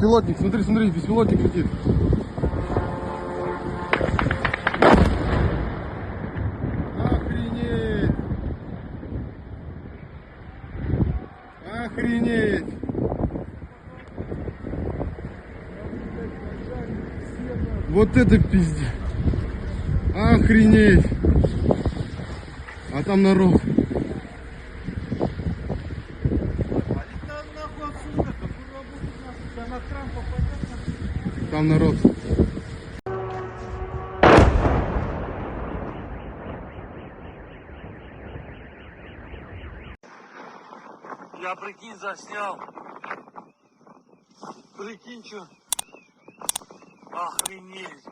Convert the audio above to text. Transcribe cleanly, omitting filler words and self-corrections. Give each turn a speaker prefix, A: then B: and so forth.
A: беспилотник, смотри, смотри, беспилотник летит. Охренеть! Охренеть! Вот это пиздец! Охренеть! А там народ. Там народ.
B: Я, прикинь, заснял. Прикинь, что? Охренеть.